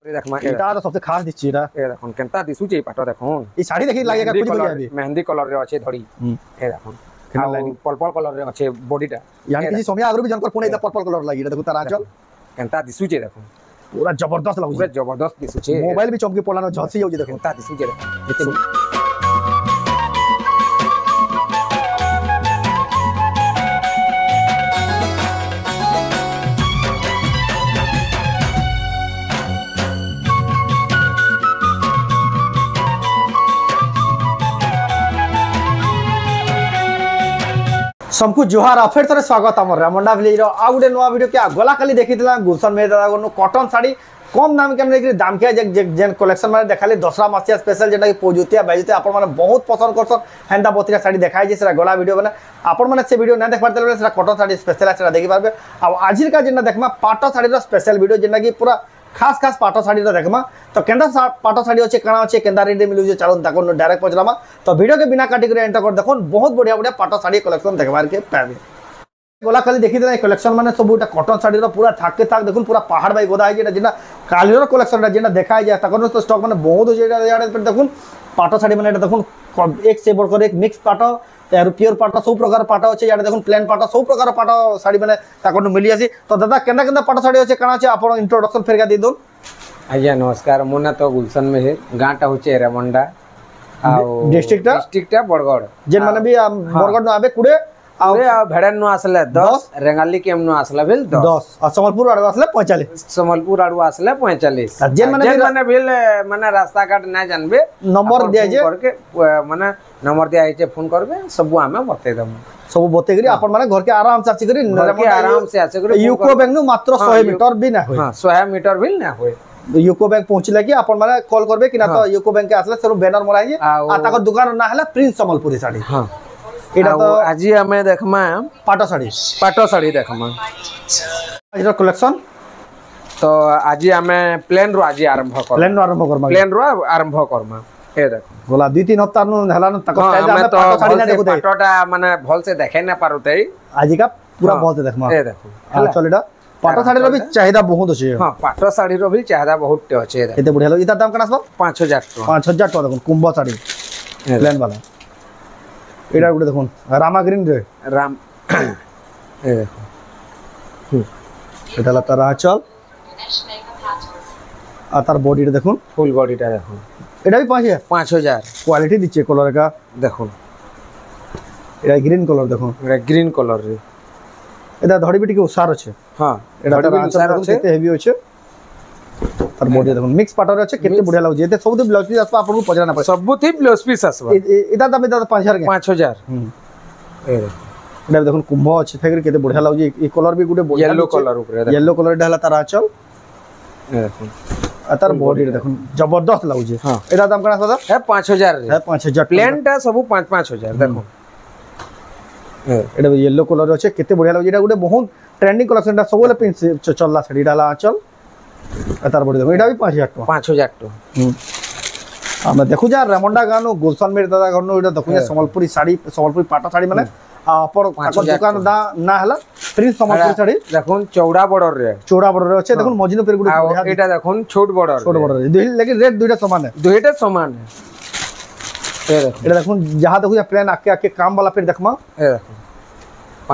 देखमा एटा तो सबसे खास दिछि एटा ए देखन केनता दिसु छै पाटो देखन ई साड़ी देखि लागेगा कुछ बुझिया भी मेहंदी कलर रे अछि धड़ी ए देखन पर्पल कलर रे अछि बॉडीटा यानी किसी समय आगरो भी जनकर कोन एटा पर्पल कलर लागि देखो तारा चल केनता दिसु छै देखन पूरा जबरदस्त लागु पूरा जबरदस्त दिसु छै मोबाइल भी चमकी पोलानो झसी जाउ देखो केनता दिसु छै देखन सबको जोहार फिर थे स्वागत आम रेमंडा विलेज आउ गोटे नुआ वीडियो क्या गला खाली देखी गुलशन मेरे दादा कटन शाड़ी कम दाम के दाम के जेन कलेक्शन मैंने देखा दसरा मासिया स्पेशल जेटा कि पोजुतिया बैजुतिया आप बहुत पसंद करसन हेन्ता बतिया शाड़ी देखाई से गला वीडियो मैंने आपने से वीडियो ना देख पारे कटन शाड़ी स्पेशल है देखी पारे आज का जेना देखमा पाट शाड़ी स्पेशल वीडियो जेना कि पूरा खास खास पाट शाड़ी देखमा तो केंदा पाट शाड़ी अच्छे काना अच्छे केंदा रेट मिलूचे चलो ताको डायरेक्ट पचरामा तो वीडियो के बिना काटिक एंटर कर देखो बहुत बढ़िया बढ़िया पाट शाड़ी कलेक्शन देखबार के पाबे गला खाली देखी कलेक्शन माने सब कटन शाड़ी पूरा थाक के थाक देखो पूरा पहाड़ बाई गोदा है जेना कालीर कलेक्शन जेना देखा जाए तक तो स्टॉक माने बहुत हो देखो पाट शाड़ी माने देखो एक से बढ़कर एक मिक्स पाट प्योर पाट सब प्रकार पाट अच्छे यार देखो प्लेन पाट सब प्रकार पाट शाड़ी मैंने ताको मिली आसी तो दादा केंदा केंदा पाट शाड़ी अच्छे काना अच्छे आप इंट्रोडक्शन फेर दे दो आज्ञा नमस्कार मो ना तो गुलशन में है गाँटा हूँ रेमंडा डिस्ट्रिक्ट बरगढ़ जेन माने भी बरगढ़ न आबे कुडे भेड़न नु आसले 10 रेंगाली केम नु आसले भेल 10 और सम्बलपुर आडू आसले 45 सम्बलपुर आडू आसले 45 जेन माने भेल माने रास्ता काट ना जानबे नंबर दिया जे करके माने नंबर दिया है फोन करबे सब हमें बते दम सब बते करी अपन माने घर के आराम से आसी करी आराम से आसी करी यूको बैंक नु मात्र 100 मीटर भी ना होय हां 100 मीटर भी ना होय यूको बैंक पहुंचले कि अपन माने कॉल करबे कि ना तो यूको बैंक के आसले सब बैनर मराई जे आ ताको दुकान ना हला प्रिंस सम्बलपुरी साड़ी हां एटा तो आज हमें देखमा पाटो साड़ी देखमा आज कलेक्शन तो आज हमें प्लेन रो आज आरंभ करमा ए देखो गोला 2-3 हफ्ता नु हला न तक हमें पाटो साड़ी ना देखो पाटोटा माने भल से देखे ना पारुते आज का पूरा बहुत देखमा ए देखो हां चल एटा पाटो साड़ी रो भी चाहिदा बहुत अछि हां पाटो साड़ी रो भी चाहिदा बहुत अछि एते बढ़िया लग इता दाम कना आसबो 5000 टका देखो कुंभ साड़ी प्लेन वाला एटा गुटे देखो रामा ग्रीन रे राम ए देखो एटा लता राचल आ तार बॉडी रे देखो फुल बॉडीटा देखो एटा भी 5000 क्वालिटी दिचे कलर का देखो एटा ग्रीन कलर देखो एटा ग्रीन कलर रे एटा धड़ी बिटी के उसार अछि हां एटा उसार अछि केते हेवी अछि तार बॉडी देखो मिक्स पाटर अछि केते बढ़िया लागु जेते सब दे ब्लाउज पीस आसबा आपन को पजरा ना पड़े सब थी ब्लाउज पीस आसबा एटा दाम एटा 5000 ए एटा देखो कुंभ अछि फेर केते बढ़िया लागु जे ई कलर भी गुटे येलो कलर ऊपर येलो कलर डाला तार आचल ए देखो तार बॉडी देखो जबरदस्त लागु जे हां एटा दाम कना सदा है 5000 है 5000 प्लेन टा सब 5000 देखो एटा येलो कलर अछि केते बढ़िया लागु एटा गुटे बहुत ट्रेंडिंग कलेक्शन ता सबले पिन चलला साड़ी डाला आचल तार बॉडी देखो एटा भी 5000 टका हम देखु जा रेमंडा गानो गुलशन मेर दादा गानो एटा देखु जा संबलपुरी साड़ी संबलपुरी पाटा साड़ी माने पर दुकान ना हला प्रिंस सम्बलपुरी साड़ी देखो चौड़ा बॉर्डर रे अच्छे देखो मजिनो पेर गुटे एटा देखो छोट बॉर्डर लेकिन रेट दुइटा समान है एटा देखो जहां देखो या प्लेन आके आके काम वाला फिर देखमा ए देखो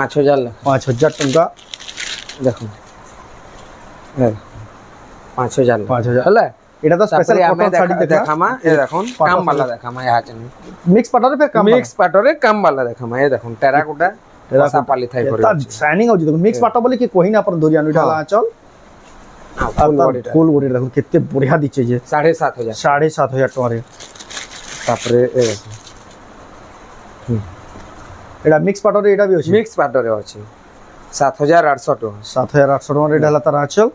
5000 टका देखो ए 5000 हला एटा तो स्पेशल कॉटन साड़ी देखामा ए देखो काम वाला देखामा यहा चन मिक्स पाटरे फिर काम मिक्स पाटरे काम वाला देखामा ए देखो टेराकोटा सा पाली थाई पर शाइनिंग हो देखो मिक्स पाटो बोले कि कोही ना पर दोरिया नु डाला चल फुल बॉडी देखो कितने बढ़िया दिचे जे 7500 टका रे तापरे ए एटा मिक्स पाटरे एटा भी अछि मिक्स पाटरे अछि 7800 टका रे डाला तार आचल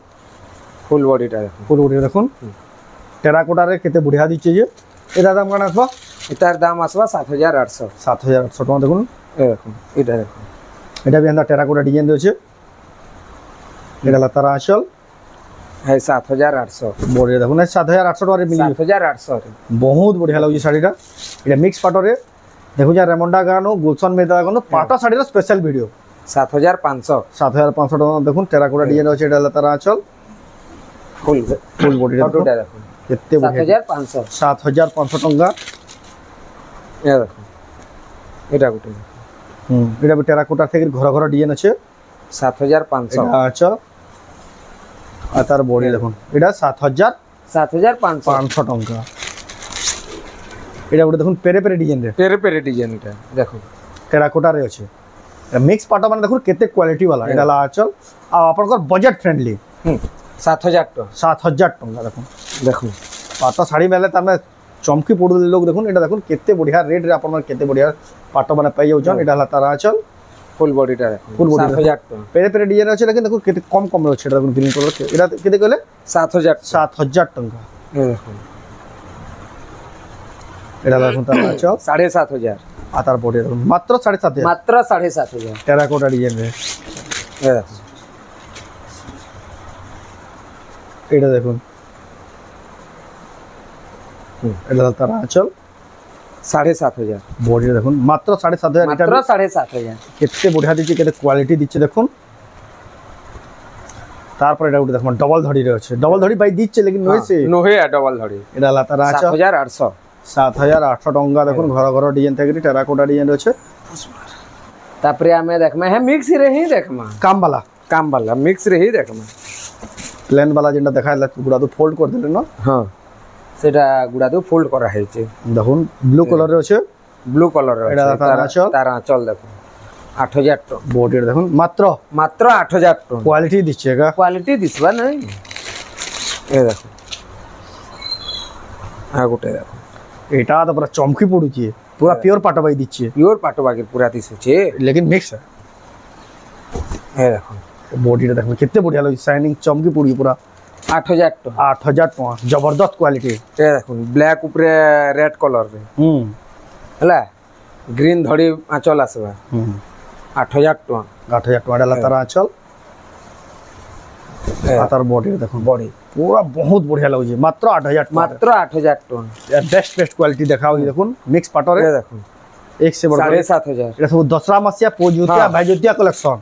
फुल बॉडी देखो टेराकोटा रे केते बढ़िया दिचे जे एटा दाम कना आसबा इतार दाम आसबा 7800 टका देखो ए देखो एटा भी अंदर टेराकोटा डिजाइन दे छै एटा लतार आचल है 7800 बॉडी देखो ना 7800 टका रे मिली 7800 बहुत बढ़िया लागु साड़ीटा एटा मिक्स पाटो रे देखो जा रेमंडा गानो गुलशन मेदा गानो पाटा साड़ी रो स्पेशल वीडियो 7500 टका देखो टेराकोटा डिजाइन अछि एटा लतार आचल ফুল ফুল বডি ফটোটা দেখুন কেতে বঢ়িয়া 7500 7500 টঙ্কা এ দেখুন এটা গুটে এটা টেরাকোটা থেকে ঘর ঘর ডিজাইন আছে 7500 এটা আছে আর তার বডি দেখুন এটা 7500 টঙ্কা এটা দেখুন পেরে পেরে ডিজাইন রে পেরে ডিজাইন এটা দেখুন টেরাকোটা রে আছে মিক্স পাটা মানে দেখুন কেতে কোয়ালিটি वाला এটা আচল আর আপনার বাজেট ফ্রেন্ডলি 7000 টাকা 7000 টাকা দেখুন দেখুন পাটা শাড়ি মেলে তার চমকি পড়ু লোক দেখুন এটা দেখুন কেতে বড়িয়া রেট রে আপনার কেতে বড়িয়া পাটা মানে পাই যাউছন এটা হলা তার আচল ফুল বডিটা দেখুন ফুল বডি 7000 টাকা পেরে পেরে ডিজাইন আছে কিন্তু দেখুন কেতে কম কম রয়েছে এটা দেখুন গ্রিন কালার এটা কেতে কইলে 7000 টাকা এই দেখুন এটা দেখুন তার আচল 7500 আর তার বডি দেখুন মাত্র 7500 মাত্র 7500 টেরাকোটা ডিজাইন রে এই দেখুন এটা দেখুন এটা তার আচল 7500 বডি দেখুন মাত্র 7500 মাত্র 7500 কেতে বড়িয়া দিচ্ছে কেতে কোয়ালিটি দিচ্ছে দেখুন তারপর এটা উঠে দেখুন ডবল ধড়ি রয়েছে ডবল ধড়ি ভাই দিচ্ছে লেকিন নইছে নোহে ডবল ধড়ি এটা লাতার আচল 7800 7800 টঙ্কা দেখুন ঘর ঘর ডিজাইন থেকে টেরাকোটা ডিজাইন রয়েছে তারপরে আমি দেখমা হ্যাঁ মিক্স রে হি দেখমা কাম वाला মিক্স রে হি দেখমা প্লেন वाला যেটা দেখাইলা গুড়া তো ফোল্ড করে দিলেন না হ্যাঁ সেটা গুড়া তো ফোল্ড করা হয়েছে দেখুন ব্লু কালার রয়েছে ব্লু কালার এটা তার আঁচল দেখুন 8000 টাকা বডি দেখুন মাত্র 8000 টাকা কোয়ালিটি দিচ্ছে গা কোয়ালিটি দিছবা নাই এ দেখুন গোটে দেখুন এটা তো পুরা চমকি পড়ুছে পুরা পিওর পাটা বাই দিচ্ছে পিওর পাটো বাগের পুরা দিছুছে লেকিন মিক্স এ দেখুন বডিটা দেখুন কেতে বড়িয়া লাগছে শাইনিং চমকি পড়ি পুরা 8000 টাকা 8000 টাকা জবরদস্ত কোয়ালিটি এ দেখুন ব্ল্যাক উপরে রেড কালার রে হলা গ্রিন ধড়ি আঁচল আসবা 8000 টাকা 8000 টাকা ডালা তার আঁচল তার বডি দেখুন বডি পুরা বহুত বড়িয়া লাগছে মাত্র 8000 টাকা মাত্র 8000 টাকা বেস্ট কোয়ালিটি দেখাও দেখুন মিক্স পাটরে এ দেখুন এক সে বড় 7500 এটা সব দসরা মাসিয়া পোজুতিয়া ভাইজুতিয়া কালেকশন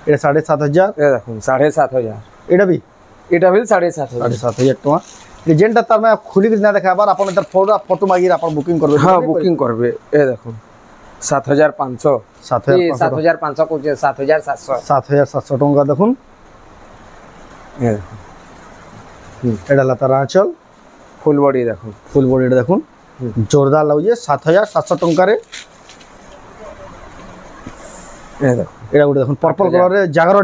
এটা 7500 এ দেখুন 7500 এটা বি এটা বিল 7500 7500 টাকা যেটা তার মানে খুলি না দেখাবার আপন তার ফটো মাগির আপন বুকিং করবে হ্যাঁ বুকিং করবে এ দেখুন 7500 7500 কোচে 7700 7700 টাকা দেখুন এ দেখুন এটা লাতার আঁচল ফুল বডি দেখুন ফুল বডিটা দেখুন জোরদার লাগুছে 7700 টাকারে এ দেখুন এটা গুলো দেখুন পার্পল কালারে জাগরা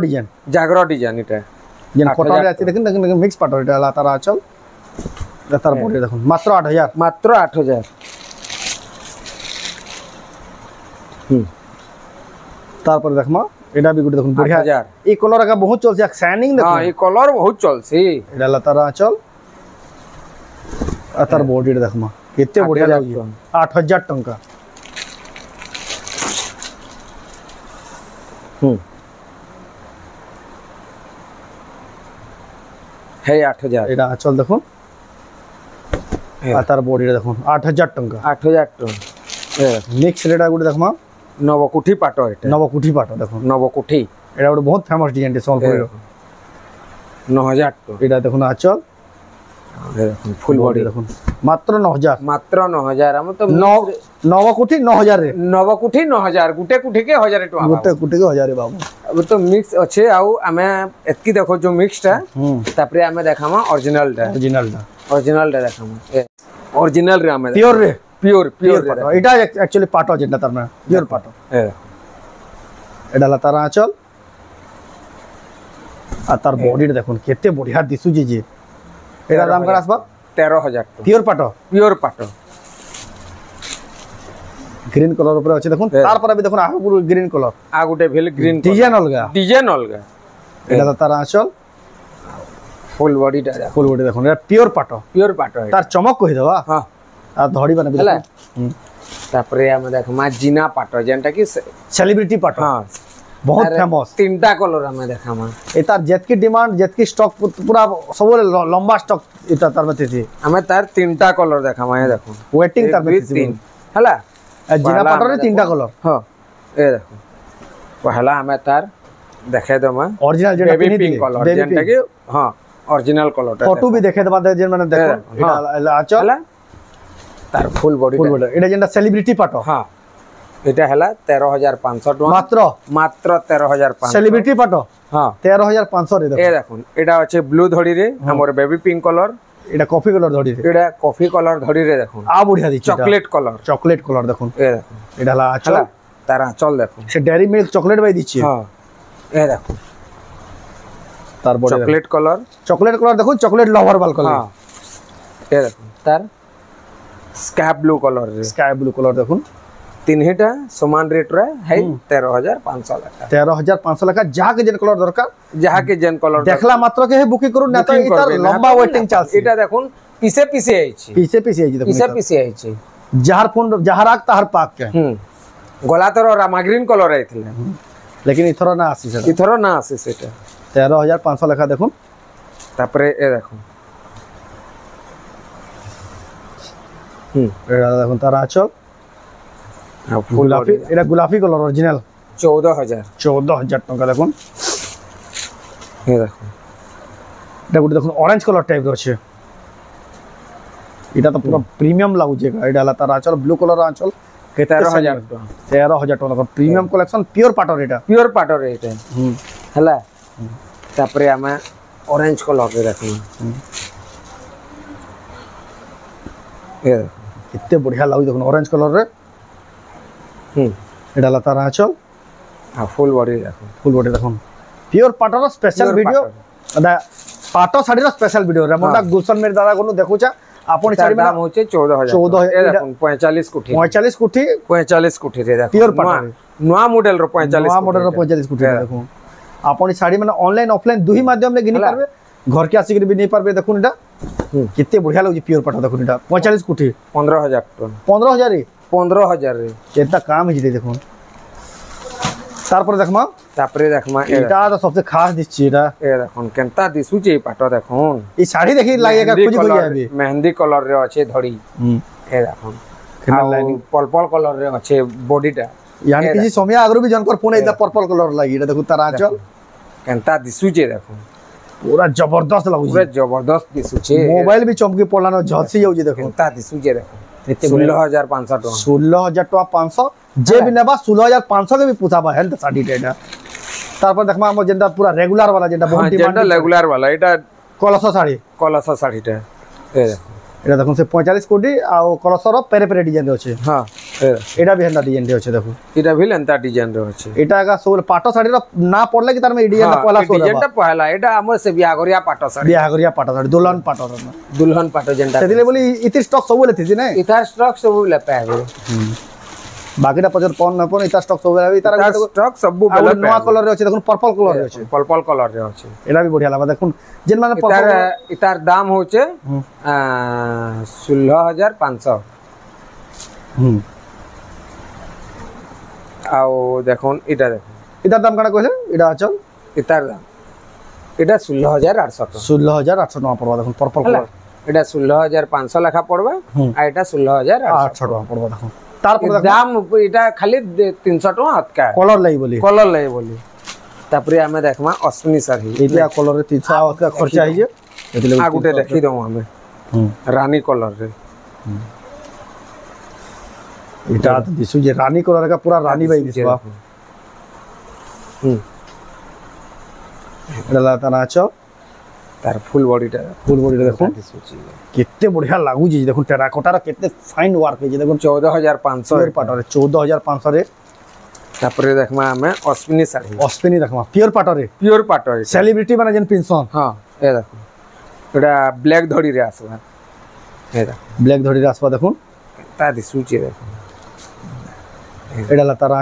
ডিজাইন এটা যেন ফটোরে আছে দেখুন দেখুন মিক্স পাটর এটা লাতার আঁচল লাতার বডি দেখুন মাত্র 8000 মাত্র 8000 তারপরে দেখমা এটা বি গুলো দেখুন বঢ়িয়া এই কালার का बहुत চলছে শাইনিং দেখুন হ্যাঁ এই কালার বহুত চলছে এটা লাতার আঁচল আর তার বডিটা দেখমা কেতে বঢ়িয়া লাগছে 8000 টাকা হে 8000 এটা আঁচল দেখুন আর তার বডিটা দেখুন 8000 টাকা 8000 টাকা নেক্সট রেটা গুলো দেখমা নবকুঠি পাটো এটা নবকুঠি পাটো দেখুন নবকুঠি এটা একটা বহুত ফেমাস ডিজাইন সম্পূর্ণ 9000 টাকা এটা দেখুন আঁচল দেখুন ফুল বডি দেখুন মাত্র 9000 মাত্র 9000 আমি তো নবকুঠি 9000 রে নবকুঠি 9000 গুটে কুঠি কে 1000 টাকা গুটে কুঠি কে 1000 বাবু अब तो मिक्स अच्छे आउ हमें एतकी देखो जो मिक्सटा तापरे हमें देखामा ओरिजिनल टा देखामा ओरिजिनल रे हमें प्योर पाटो এটা एक्चुअली পাটো যেটা তার মানে পিওর পাটো এটা লাতার আঁচল আর তার বডিটা দেখুন কেতে বঢ়িয়া দিসুজি যে এটা দাম কত আসবা 13000 টাকা পিওর পাটো গ্রিন কালার উপরে আছে দেখুন তারপরে আমি দেখুন আগুর গ্রিন কালার আগুটে ভেল গ্রিন ডিজাইন অলগা এটা তার আঁচল ফুল বডিটা দেখুন এটা পিওর পাটো তার চমক কই দেবা হ্যাঁ আর ধড়ি বানাবি তারপরে আমরা দেখো মাজিনা পাটো যেটা কি সেলিব্রিটি পাটো হ্যাঁ बहुत फेमस তিনটা কালার আমরা দেখামা এটা যেতকি ডিমান্ড যেতকি স্টক পুরা সব লম্বা স্টক এটা তার মধ্যে আমি তার তিনটা কালার দেখামা এই দেখো ওয়েটিং তার মধ্যে হলা জিনা পাটরে তিনটা কালার হ্যাঁ এই দেখো পহলা আমি তার দেখাই দমা অরিজিনাল যেটা বেবি পিঙ্ক কালার যেটা কি হ্যাঁ ओरिजिनल कलर फोटो भी देखे दबा जे माने देखो एटा आचल हला तार फुल बॉडी एटा जेंटा सेलिब्रिटी पाटो हां एटा हला 13500 टका मात्र 13500 सेलिब्रिटी पाटो हां 13500 रे देखो ए देखो एटा আছে ब्लू धड़ी रे हमर बेबी पिंक कलर एटा कॉफी कलर धड़ी रे एटा कॉफी कलर धड़ी रे देखो आ बढ़िया दी चॉकलेट कलर देखो ए देखो एटा ला आचल तार आंचल देखो से डेयरी मिल्क चॉकलेट बाई दीची हां ए देखो तार बॉडी चॉकलेट कलर देखो चॉकलेट लवर वाल कलर हां ए देखो तार स्काई ब्लू कलर देखो तीनटा समान रेट रे है 13500 लखा 13500 लखा जहा के जेन कलर दरकार देखला मात्र के बुकिंग करू ना तो इतार लंबा वेटिंग चार्ज एटा देखो पीछे आइछि देखो पीछे आइछि जहार फोन जहाराक तार पाक के गला तर रामाग्रीन कलर आइथिले लेकिन इथरो ना आसी सेटा 13500 लखा देखो तापरे ए देखो एटा देखो तार आचल गुलाफी एटा गुलाफी कलर ओरिजिनल 14000 टका देखो ए देखो एटा गुड देखो ऑरेंज कलर टाइप रो छे एटा तो पूरा प्रीमियम लागु जे एटा ला तार आचल ब्लू कलर आचल 13000 टका प्रीमियम कलेक्शन प्योर पाटर एटा हला तापरे हमें ऑरेंज कलर रे देखो ए कितने बढ़िया लागु देखो ऑरेंज कलर रे एटा ला तार आचल आ फुल बॉडी देखो प्योर पाटर स्पेशल वीडियो अदा पाटो साड़ी रो स्पेशल वीडियो रेमंडा गुलशन मेरे दादा कोनु देखुचा आपण साड़ी में दाम होचे 14000 ए देखो 45 कुठी रे देखो प्योर पाटर नवा मॉडल रो 45 कुठी देखो आपण साड़ी माने ऑनलाइन ऑफलाइन दुही माध्यम ले गिनी पारबे घर के आसी भी नहीं पारबे देखो एटा कितने बढ़िया लागु प्योर पाटर देखो एटा 45 कुठी 15000 रे एता काम हिज देखो तारपर देखमा एटा तो सबसे खास दिछि एटा ए देखो केनता दिसुचे पाटो देखो ई साड़ी देखि लागेगा कुछ बुझ जाबे मेहंदी कलर रे अच्छे धड़ी ए देखो पर्पल कलर रे अच्छे बॉडीटा यानी किसी समय आगरो भी जनकर फोन एता पर्पल कलर लागी एटा देखो तार आंचल केनता दिसुचे देखो पूरा जबरदस्त लागु दिसुचे मोबाइल भी चमकी पड़लानो झलसी जाउ देखो केनता दिसुचे देखो 16500 टका 16000 टका 500 जे भी नेबा 16500 के भी पूछाबा हेल्थ साड़ी एटा तारपर देखमा हम जेंटा पूरा रेगुलर वाला जेंटा बहुत डिमांड रेगुलर वाला एटा कलश साड़ीटा ए देखो एटा देखो से 45 कोटी आ कलशर पेरे डिजाइन होचे हां एटा भी हेंदा डिजाइन होचे देखो एटा भी लेंता डिजाइन होचे एटा का सोल पाटो साड़ी रो ना पड़ले कि तार में डिजाइन पहला सोल डिजाइन पहला एटा हम से बियागरिया पाटो साड़ी दुल्हन पाटो जेंटा सेदिले बोली इति स्टॉक सब ले थी ने इता स्टॉक सब ले पाबे बाकीटा पजर पन न पन इता स्टॉक सब ले तार स्टॉक सब बेले नवा कलर रे अछि देखो पर्पल कलर रे अछि एला भी बढ़िया लागबा देखो जेन माने पर्पल इतार दाम होचे 16500 आओ देखो इटा देखो इतार दाम कना कहले इटा अचल इतार दाम इटा 16800 टका पड़बा देखो पर्पल कलर एटा 16500 लेखा पड़बा आ एटा 16800 टका पड़बा देखो तार पर दाम एटा खाली 300 टका हतका कलर लाई बोली तापरे हमें देखमा अश्विनी साड़ी एटा कलर रे 300 हतका खर्चा आइ जे आ गुटे देखि दऊ हमें रानी कलर रे एटा तो दिसु जे रानी कलर का पूरा रानी बाई दिसबा एला तना छ तार फुल बॉडी देखो कितने बढ़िया लागु जी देखो टेराकोटा रा कितने फाइन वर्क है देखो 14500 पाटर 14500 रे तापरे देखमा हमें अश्विनी देखमा प्योर पाटर सेलिब्रिटी माने जन पिनसन हां ए देखो एटा ब्लैक धड़ी रे आसबा ब्लैक धड़ी रे आसबा देखो ता दिसुची देखो एटा ला तार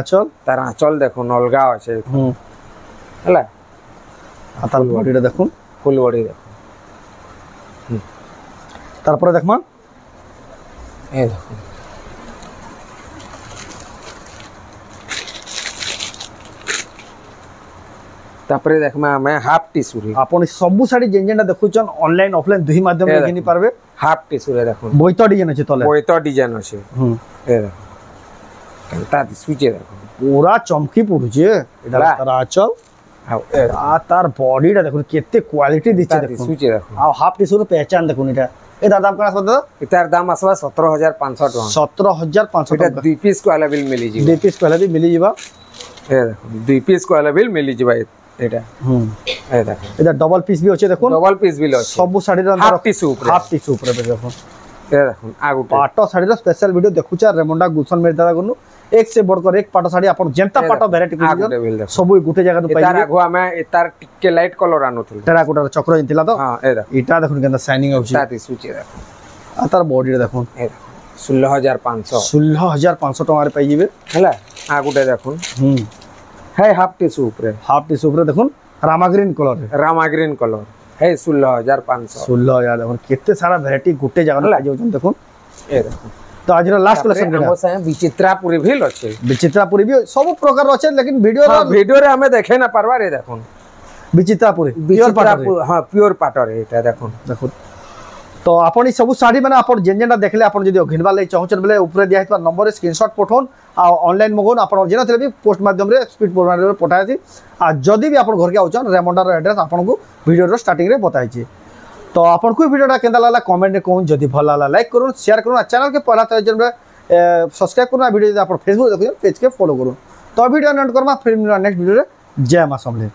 आंचल देखो नलगा আছে हला आतार बॉडीटा देखो फुल बॉडी देखो तारपर देखमा ए देखो तापरे देखमा हमें हाफ टिश्यू रे आपण सब साड़ी जेंजेंडा देखुचन ऑनलाइन ऑफलाइन दुही माध्यम में घिनी पारबे हाफ टिश्यू रे देखो बोइतो डिजाइन अछि तले बोइतो डिजाइन अछि ए देखो केनता दिसुचे देखो पूरा चमकी पड़ुचे एटा तार आचल ଆଉ आ तार बॉडीटा देखो केते क्वालिटी दिछे देखो सुचे देखो आ हाफ टिश्यू रो पहचान देखो इटा ए दाम कना सद इतार दाम आसबा 17500 टका 17500 एटा टका 2 पीस को अवेलेबल मिली जी 2 पीस पहले भी मिली जीवा ए देखो 2 पीस को अवेलेबल मिली जी भाई एटा ए देखो एदा डबल पीस भी होचे देखो डबल पीस भी अछि सब साड़ी रो हाफ टिश्यू ऊपर देखो ए देखो आगु पाटो साड़ी रो स्पेशल वीडियो देखुचा रेमंडा गुलशन मेरे दादा गनु एक से बढ़कर एक पाटो साड़ी अपन जेंता पाटो वैरायटी को सब गुटे जगह तो तार आगु हमें एतार टिके लाइट कलर आनुथल टेराकोटा चक्र इंतिला तो हां ए देखो इटा देखो केंदा शाइनिंग होची ताती सुचे देखो आ तार बॉडी देखो ए देखो 16500 16500 टका रे पाई जिवे हला आगुटे देखो है हाफ टिश्यू ऊपर देखो Rama green colour Rama green colour है 16500 16000 देखो केते सारा वैरायटी गुटे जगह ला जाउ देखो ए देखो तो आज लास्ट कलेक्शन के हमो से विचित्रापुरी भी अछि विचित्रापुरी भी सब प्रकार अछि लेकिन वीडियो रे हमें देखे ना परवा रे देखो विचित्रापुरी प्योर पाटर हां प्योर पाटर एटा देखो देखो तो आपण सब साड़ी माने आपण जेनजेंडा देखले आपण जदी घिनबा ले चाहछन बेले ऊपर दिया हितबा नंबर रे स्क्रीनशॉट पठोन आ ऑनलाइन मगोन आपण जेना थले भी पोस्ट माध्यम रे स्पीड प्रोग्राम रे पठायछि आ जदी भी आपण घर के आउछन रेमंडा रो एड्रेस आपण को वीडियो रो स्टार्टिंग रे बताइछि तो आपण को वीडियोटा केंदा लागला कमेंट रे कहून जदी भल लागला लाइक करूँ शेयर करूँ चैनल के पहला तरह जन सब्सक्राइब करूँ वीडियो जदी आपण फेसबुक देखियो पेज के फॉलो करूँ तो वीडियो एंड करमा फिर नेक्स्ट वीडियो रे जय मां समले।